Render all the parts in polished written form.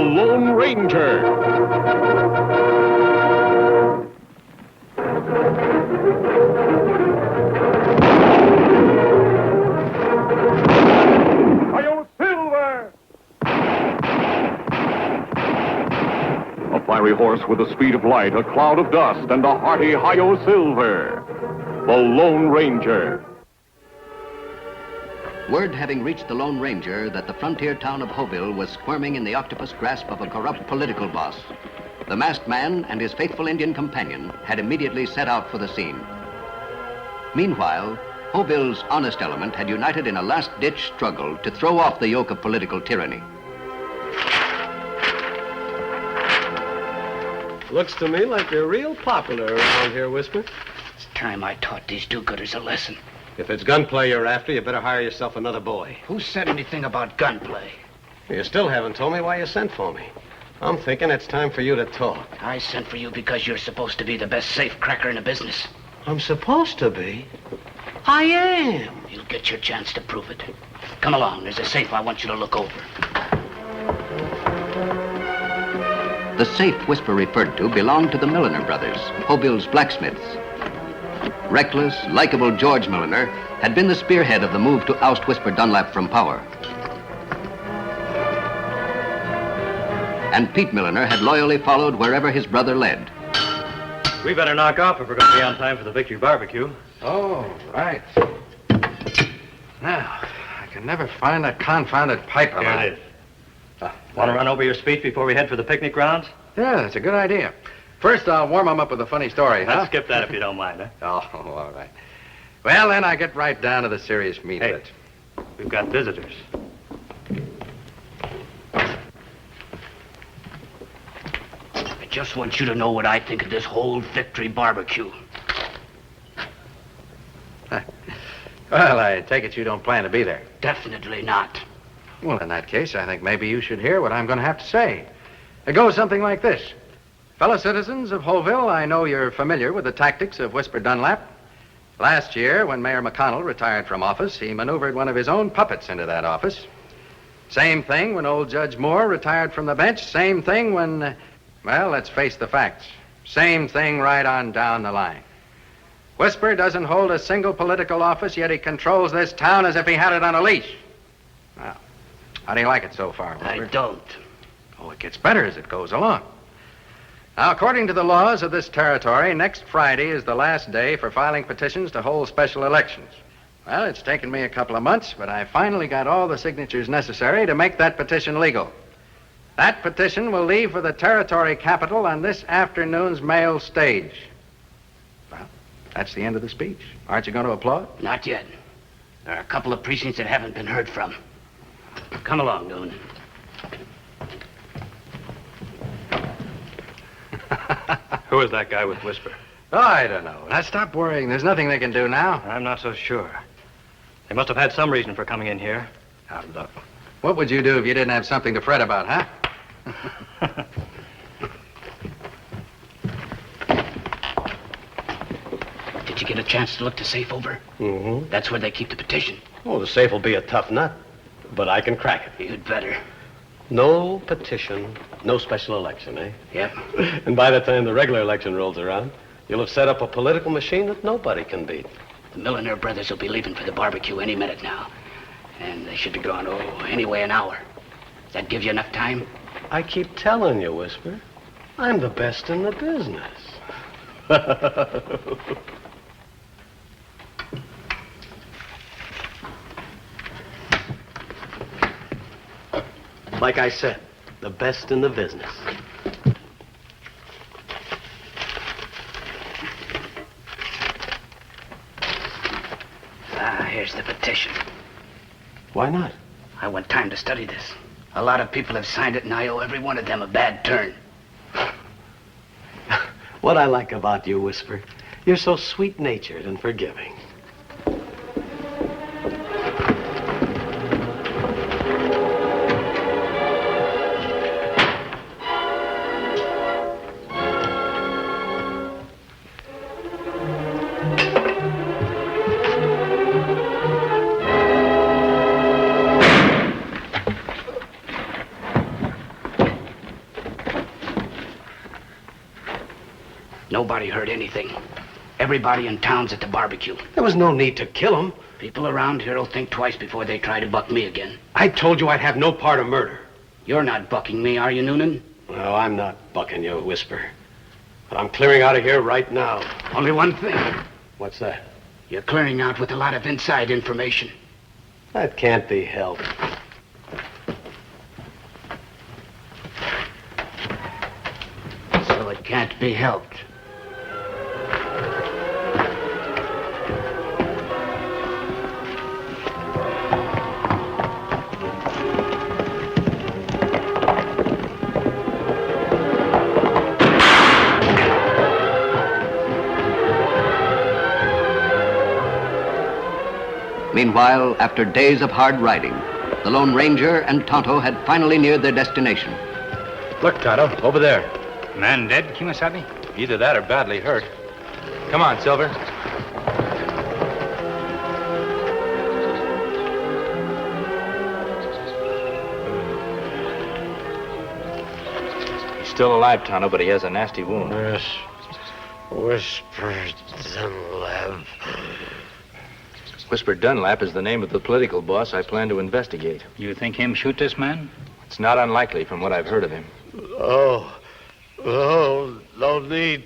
Lone Ranger. Hi-Yo Silver! A fiery horse with the speed of light, a cloud of dust, and a hearty Hi-Yo Silver. The Lone Ranger. Word having reached the Lone Ranger that the frontier town of Hoville was squirming in the octopus grasp of a corrupt political boss, the masked man and his faithful Indian companion had immediately set out for the scene. Meanwhile, Hoville's honest element had united in a last-ditch struggle to throw off the yoke of political tyranny. Looks to me like you're real popular around here, Whisper. It's time I taught these do-gooders a lesson. If it's gunplay you're after, you better hire yourself another boy. Who said anything about gunplay? You still haven't told me why you sent for me. I'm thinking it's time for you to talk. I sent for you because you're supposed to be the best safe cracker in the business. I'm supposed to be? I am. You'll get your chance to prove it. Come along, there's a safe I want you to look over. The safe Whisper referred to belonged to the Milliner brothers, Hoville's blacksmiths. Reckless, likable George Milliner had been the spearhead of the move to oust Whisper Dunlap from power. And Pete Milliner had loyally followed wherever his brother led. We better knock off if we're going to be on time for the victory barbecue. Oh, right. Now, I can never find that confounded pipe of mine. Here it is. Want to run over your speech before we head for the picnic grounds? Yeah, that's a good idea. First, I'll warm them up with a funny story, huh? Let's skip that if you don't mind, huh? Oh, all right. Well, then I get right down to the serious meat of Hey, it. we've got visitors. I just want you to know what I think of this whole victory barbecue. Well, I take it you don't plan to be there. Definitely not. Well, in that case, I think maybe you should hear what I'm going to have to say. It goes something like this. Fellow citizens of Hoville, I know you're familiar with the tactics of Whisper Dunlap. Last year, when Mayor McConnell retired from office, he maneuvered one of his own puppets into that office. Same thing when old Judge Moore retired from the bench. Same thing when, well, let's face the facts. Same thing right on down the line. Whisper doesn't hold a single political office, yet he controls this town as if he had it on a leash. Well, how do you like it so far, Whisper? I don't. Oh, it gets better as it goes along. Now, according to the laws of this territory, next Friday is the last day for filing petitions to hold special elections. Well, it's taken me a couple of months, but I finally got all the signatures necessary to make that petition legal. That petition will leave for the territory capital on this afternoon's mail stage. Well, that's the end of the speech. Aren't you going to applaud? Not yet. There are a couple of precincts that haven't been heard from. Come along, Noon. Who is that guy with Whisper? Oh, I don't know. Now, stop worrying. There's nothing they can do now. I'm not so sure. They must have had some reason for coming in here. Now, look. What would you do if you didn't have something to fret about, huh? Did you get a chance to look the safe over? Mm-hmm. That's where they keep the petition. Oh, the safe will be a tough nut, but I can crack it. You'd better. No petition, no special election, eh? Yep. And by the time the regular election rolls around, you'll have set up a political machine that nobody can beat. The Milliner brothers will be leaving for the barbecue any minute now. And they should be gone, anyway, an hour. Does that give you enough time? I keep telling you, Whisper, I'm the best in the business. Like I said, the best in the business. Here's the petition. Why not? I want time to study this. A lot of people have signed it, and I owe every one of them a bad turn. What I like about you, Whisper, you're so sweet-natured and forgiving. nobody heard anything. Everybody in town's at the barbecue. There was no need to kill him. People around here will think twice before they try to buck me again. I told you I'd have no part of murder. You're not bucking me, are you, Noonan? No, I'm not bucking you, Whisper. But I'm clearing out of here right now. Only one thing. What's that? You're clearing out with a lot of inside information. That can't be helped. So it can't be helped. Meanwhile, after days of hard riding, the Lone Ranger and Tonto had finally neared their destination. Look, Tonto, over there. Man dead, Kimasabi? Either that or badly hurt. Come on, Silver. He's still alive, Tonto, but he has a nasty wound. Yes. Whisper Dunlap. Whisper Dunlap is the name of the political boss I plan to investigate. You think him shoot this man? It's not unlikely from what I've heard of him. Oh, no need.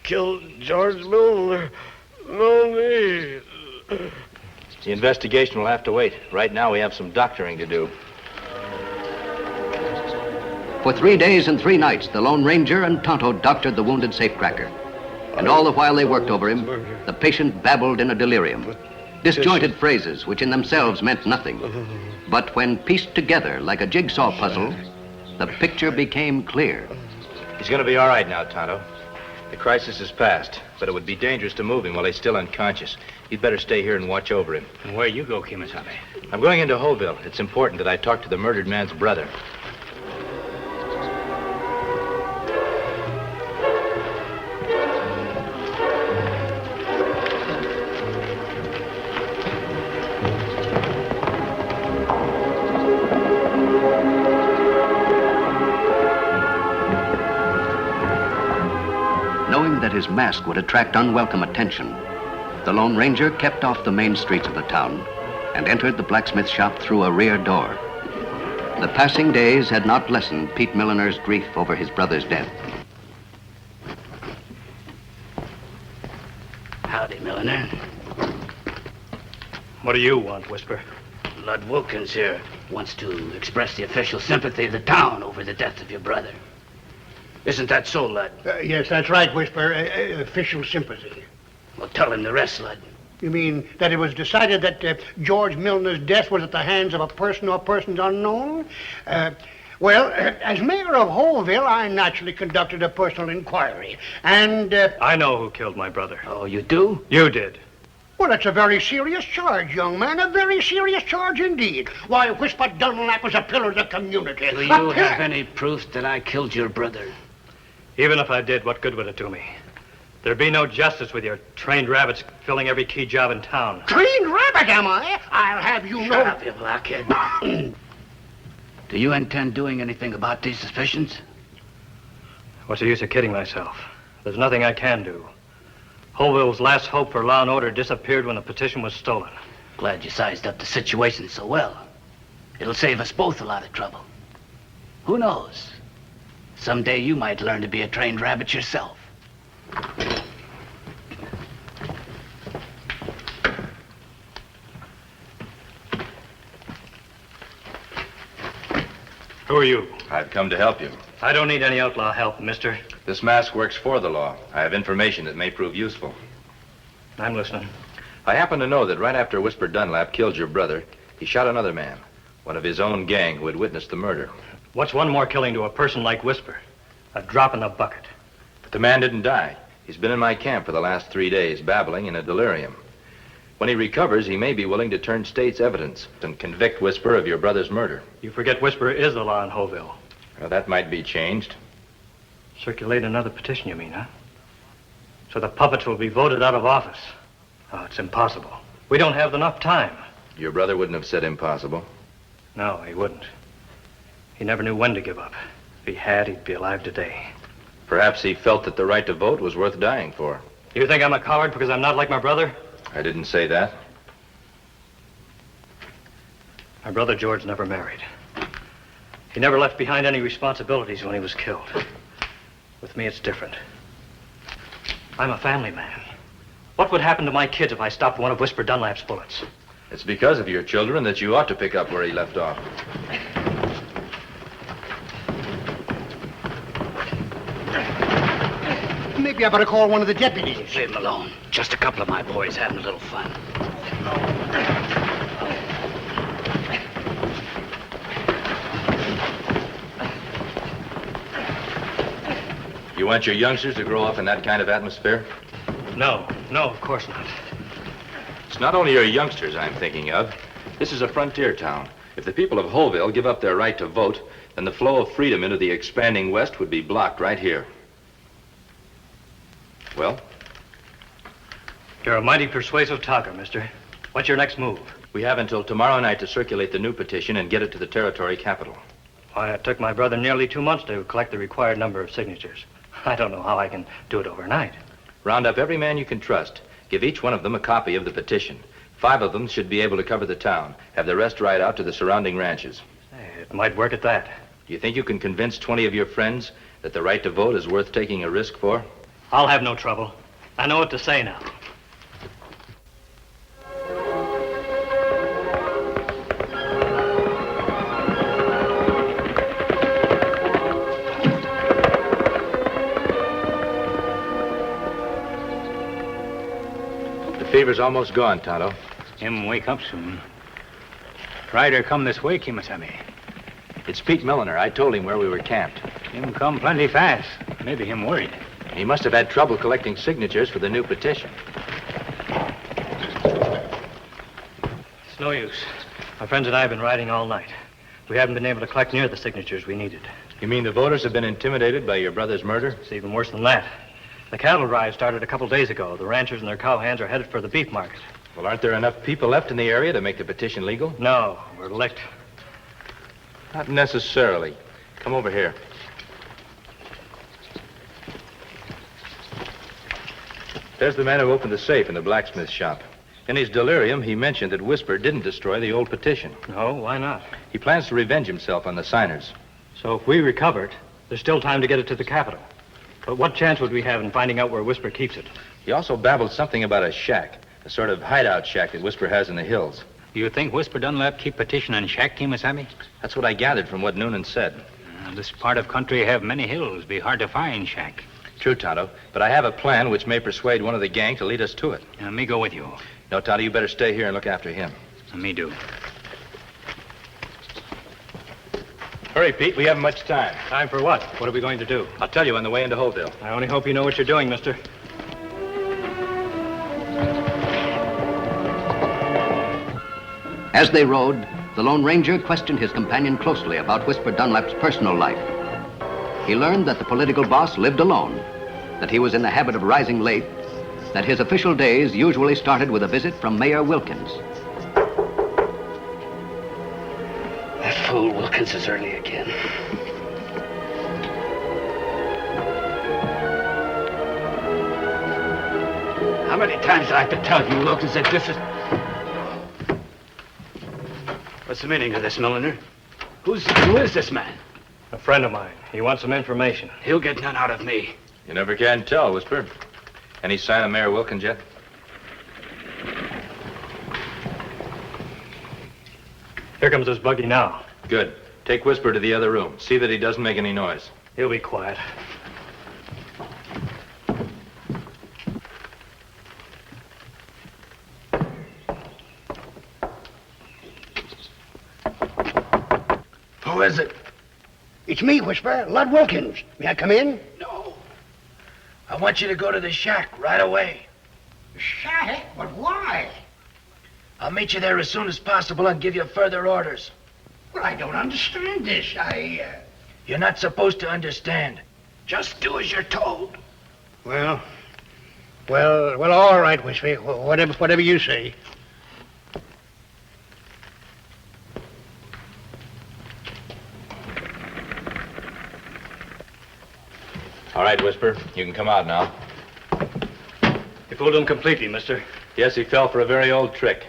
Kill George Milner. No need. The investigation will have to wait. Right now, we have some doctoring to do. For 3 days and 3 nights, the Lone Ranger and Tonto doctored the wounded safecracker. And all the while they worked over him, the patient babbled in a delirium. Disjointed phrases which in themselves meant nothing. But when pieced together like a jigsaw puzzle, the picture became clear. He's going to be all right now, Tonto. The crisis is past, but it would be dangerous to move him while he's still unconscious. You'd better stay here and watch over him. And where you go, Kimasabi? I'm going into Hoville. It's important that I talk to the murdered man's brother. Knowing that his mask would attract unwelcome attention, the Lone Ranger kept off the main streets of the town and entered the blacksmith shop through a rear door. The passing days had not lessened Pete Milliner's grief over his brother's death. Howdy, Milliner. What do you want, Whisper? Lud Wilkins here wants to express the official sympathy of the town over the death of your brother. Isn't that so, Lud? Yes, that's right, Whisper. Official sympathy. Well, tell him the rest, Lud. You mean that it was decided that George Milner's death was at the hands of a person or persons unknown? Well, as mayor of Hoville, I naturally conducted a personal inquiry, and... I know who killed my brother. Oh, you do? You did. Well, that's a very serious charge, young man. A very serious charge indeed. Why, Whisper Dunlap was a pillar of the community. Do you have any proof that I killed your brother? Even if I did, what good would it do me? There'd be no justice with your trained rabbits filling every key job in town. Trained rabbit, am I? I'll have you know... Shut up, you blockhead. Do you intend doing anything about these suspicions? What's the use of kidding myself? There's nothing I can do. Hoville's last hope for law and order disappeared when the petition was stolen. Glad you sized up the situation so well. It'll save us both a lot of trouble. Who knows? Someday you might learn to be a trained rabbit yourself. Who are you? I've come to help you. I don't need any outlaw help, mister. This mask works for the law. I have information that may prove useful. I'm listening. I happen to know that right after Whisper Dunlap killed your brother, he shot another man, one of his own gang who had witnessed the murder. What's one more killing to a person like Whisper? A drop in the bucket. But the man didn't die. He's been in my camp for the last 3 days, babbling in a delirium. When he recovers, he may be willing to turn state's evidence and convict Whisper of your brother's murder. You forget Whisper is the law in Hoville. Well, that might be changed. Circulate another petition, you mean, huh? So the puppets will be voted out of office. Oh, it's impossible. We don't have enough time. Your brother wouldn't have said impossible. No, he wouldn't. He never knew when to give up. If he had, he'd be alive today. Perhaps he felt that the right to vote was worth dying for. You think I'm a coward because I'm not like my brother? I didn't say that. My brother George never married. He never left behind any responsibilities when he was killed. With me, it's different. I'm a family man. What would happen to my kids if I stopped one of Whisper Dunlap's bullets? It's because of your children that you ought to pick up where he left off. Maybe I better call one of the deputies. Leave him alone. Just a couple of my boys having a little fun. You want your youngsters to grow up in that kind of atmosphere? No, of course not. It's not only your youngsters I'm thinking of. This is a frontier town. If the people of Holville give up their right to vote, then the flow of freedom into the expanding West would be blocked right here. Well? You're a mighty persuasive talker, mister. What's your next move? We have until tomorrow night to circulate the new petition and get it to the territory capital. Why, it took my brother nearly 2 months to collect the required number of signatures. I don't know how I can do it overnight. Round up every man you can trust. Give each one of them a copy of the petition. 5 of them should be able to cover the town. Have the rest ride out to the surrounding ranches. Hey, it might work at that. Do you think you can convince 20 of your friends that the right to vote is worth taking a risk for? I'll have no trouble. I know what to say now. The fever's almost gone, Tonto. Him wake up soon. Rider come this way, Kimasami. It's Pete Milliner. I told him where we were camped. Him come plenty fast. Maybe him worried. He must have had trouble collecting signatures for the new petition. It's no use. My friends and I have been riding all night. We haven't been able to collect near the signatures we needed. You mean the voters have been intimidated by your brother's murder? It's even worse than that. The cattle drive started a couple days ago. The ranchers and their cowhands are headed for the beef market. Well, aren't there enough people left in the area to make the petition legal? No, we're licked. Not necessarily. Come over here. There's the man who opened the safe in the blacksmith shop. In his delirium, he mentioned that Whisper didn't destroy the old petition. No, why not? He plans to revenge himself on the signers. So if we recover it, there's still time to get it to the capital. But what chance would we have in finding out where Whisper keeps it? He also babbled something about a shack, a sort of hideout shack that Whisper has in the hills. You think Whisper Dunlap keep petition and shack, Kimasami? That's what I gathered from what Noonan said. This part of country have many hills. Be hard to find shack. True, Tonto, but I have a plan which may persuade one of the gang to lead us to it. Me go with you. No, Tonto, you better stay here and look after him. Me do. Hurry, Pete. We haven't much time. Time for what? What are we going to do? I'll tell you on the way into Holville. I only hope you know what you're doing, mister. As they rode, the Lone Ranger questioned his companion closely about Whisper Dunlap's personal life. He learned that the political boss lived alone, that he was in the habit of rising late, that his official days usually started with a visit from Mayor Wilkins. That fool Wilkins is early again. How many times do I have to tell you, Wilkins, that this is... What's the meaning of this, Milliner? Who is this man? A friend of mine. He wants some information. He'll get none out of me. You never can tell, Whisper. Any sign of Mayor Wilkins yet? Here comes this buggy now. Good. Take Whisper to the other room. See that he doesn't make any noise. He'll be quiet. Who is it? It's me, Whisper. Lud Wilkins. May I come in? No. I want you to go to the shack right away. Shack? But why? I'll meet you there as soon as possible and give you further orders. Well, I don't understand this. You're not supposed to understand. Just do as you're told. Well, all right, Whisper. Whatever you say. All right, Whisper. You can come out now. You fooled him completely, mister. Yes, he fell for a very old trick.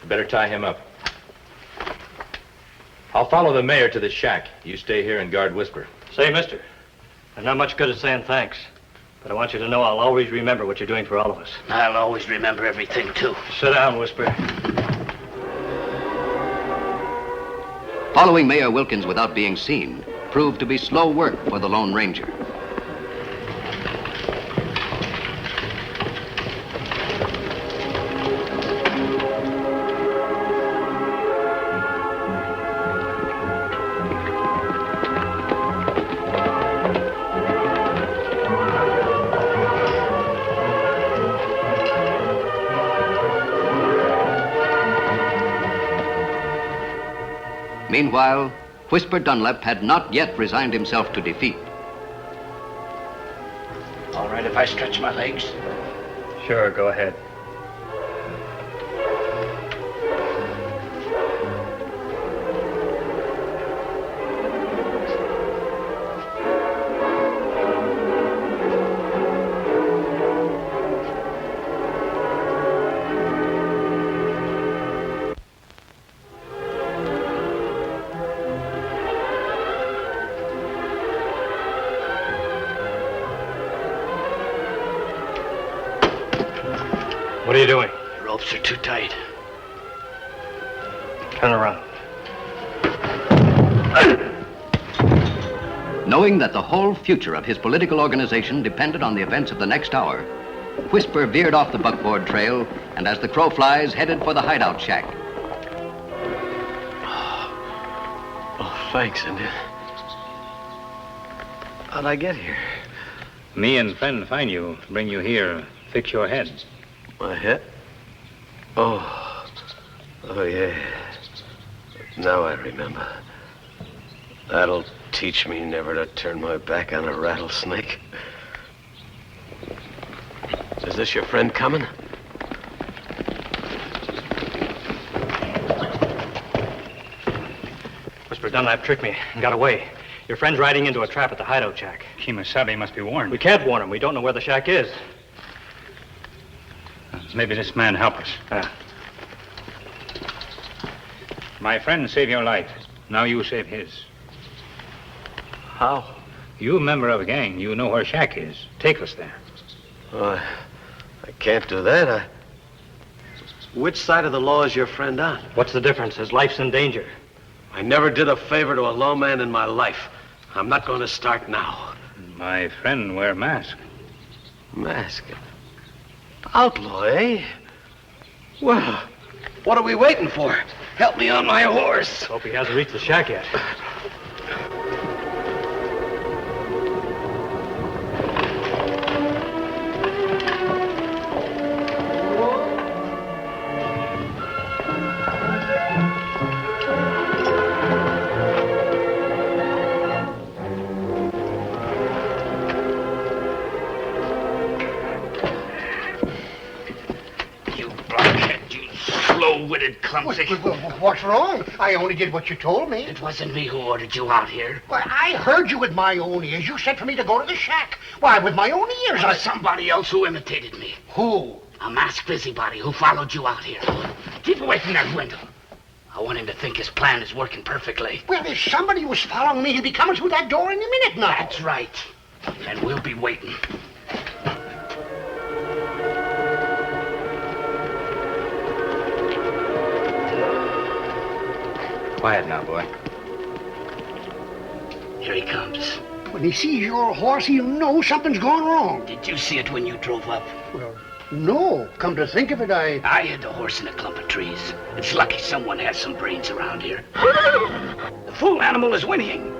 You better tie him up. I'll follow the mayor to the shack. You stay here and guard Whisper. Say, mister, I'm not much good at saying thanks, but I want you to know I'll always remember what you're doing for all of us. I'll always remember everything, too. Sit down, Whisper. Following Mayor Wilkins without being seen proved to be slow work for the Lone Ranger. Meanwhile, Whisper Dunlap had not yet resigned himself to defeat. All right if I stretch my legs? Sure, go ahead. What are you doing? The ropes are too tight. Turn around. Knowing that the whole future of his political organization depended on the events of the next hour, Whisper veered off the buckboard trail and as the crow flies headed for the hideout shack. Oh, thanks, India. How'd I get here? Me and friend find you, bring you here, fix your head. My head? Oh, yeah. Now I remember. That'll teach me never to turn my back on a rattlesnake. Is this your friend coming? Whisper Dunlap tricked me and got away. Your friend's riding into a trap at the hideout shack. Kimasabi must be warned. We can't warn him. We don't know where the shack is. Maybe this man help us. My friend saved your life. Now you save his. How? You a member of a gang. You know where shack is. Take us there. Oh, I can't do that. Which side of the law is your friend on? What's the difference? His life's in danger. I never did a favor to a lawman in my life. I'm not going to start now. My friend wear mask. Mask? Outlaw, eh? Well, what are we waiting for? Help me on my horse. Hope he hasn't reached the shack yet. Slow-witted clumsy. What's wrong? I only did what you told me. It wasn't me who ordered you out here. Well, I heard you with my own ears. You said for me to go to the shack. Why, with my own ears, There was somebody else who imitated me. Who? A masked busybody who followed you out here. Keep away from that window. I want him to think his plan is working perfectly. Well, if somebody was following me, he'd be coming through that door any minute now. That's right. And we'll be waiting. Quiet now, boy. Here he comes. When he sees your horse, he'll know something's gone wrong. Did you see it when you drove up? Well, no. Come to think of it, I hid the horse in a clump of trees. It's lucky someone has some brains around here. The fool animal is whinnying.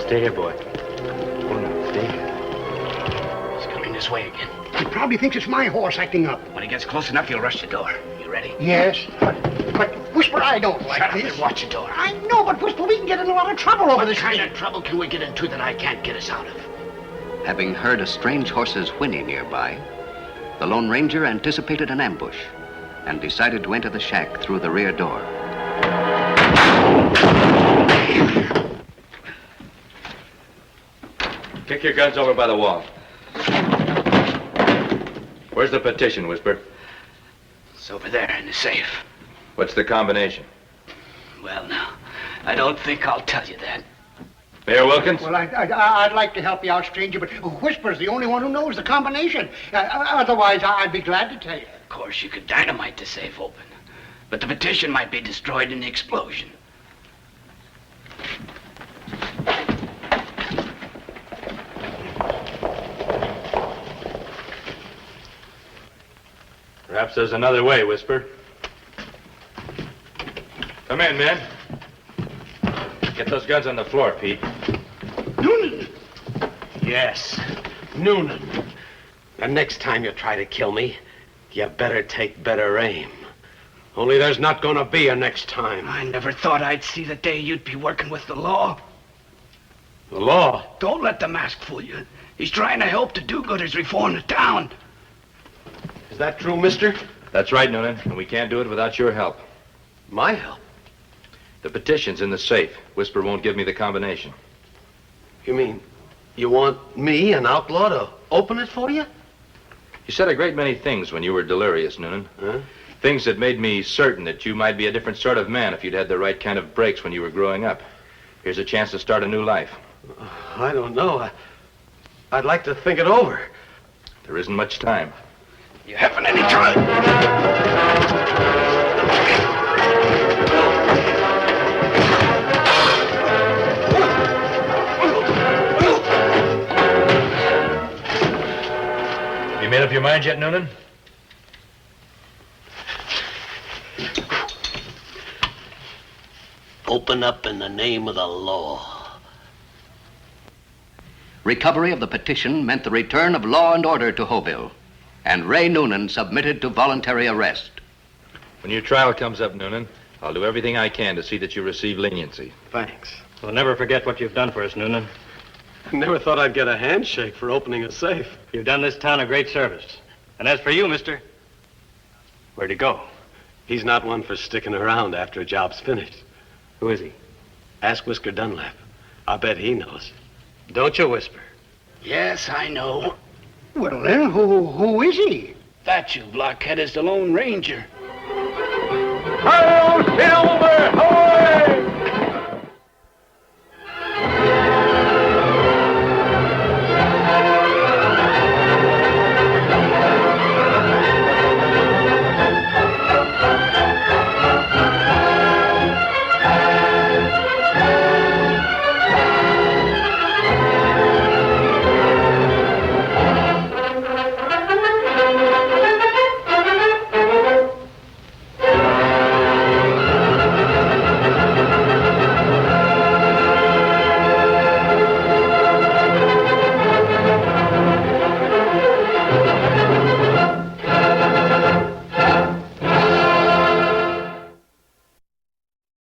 Stay here, boy. Oh, no, stay here. He's coming this way again. He probably thinks it's my horse acting up. When he gets close enough, he'll rush the door. You ready? Yes, but Whisper, I don't like Shut up this. and watch the door. I know, but Whisper, we can get in a lot of trouble over What this kind thing. of trouble can we get into that I can't get us out of? Having heard a strange horse's whinny nearby, the Lone Ranger anticipated an ambush and decided to enter the shack through the rear door. Kick your guns over by the wall. Where's the petition, Whisper? It's over there in the safe. What's the combination? Well, now, I don't think I'll tell you that. Mayor Wilkins? Well, I'd like to help you out, stranger, but Whisper's the only one who knows the combination. Otherwise, I'd be glad to tell you. Of course, you could dynamite the safe open, but the petition might be destroyed in the explosion. Perhaps there's another way, Whisper. Come in, men. Get those guns on the floor, Pete. Noonan! Yes, Noonan. The next time you try to kill me, you better take better aim. Only there's not gonna be a next time. I never thought I'd see the day you'd be working with the law. The law? Don't let the mask fool you. He's trying to help the do-gooders reform the town. Is that true, mister? That's right, Noonan, and we can't do it without your help. My help? The petition's in the safe. Whisper won't give me the combination. You mean you want me, an outlaw, to open it for you? You said a great many things when you were delirious, Noonan. Huh? Things that made me certain that you might be a different sort of man if you'd had the right kind of breaks when you were growing up. Here's a chance to start a new life. I don't know. I'd like to think it over. There isn't much time. You haven't any time. You made up your mind yet, Noonan? Open up in the name of the law. Recovery of the petition meant the return of law and order to Hoville, and Ray Noonan submitted to voluntary arrest. When your trial comes up, Noonan, I'll do everything I can to see that you receive leniency. Thanks. We'll never forget what you've done for us, Noonan. I never thought I'd get a handshake for opening a safe. You've done this town a great service. And as for you, mister, where'd he go? He's not one for sticking around after a job's finished. Who is he? Ask Whisker Dunlap. I bet he knows. Don't you, Whisper? Yes, I know. Well, then, who is he? That, you blockhead, is the Lone Ranger. Hi-yo, Silver! Ho!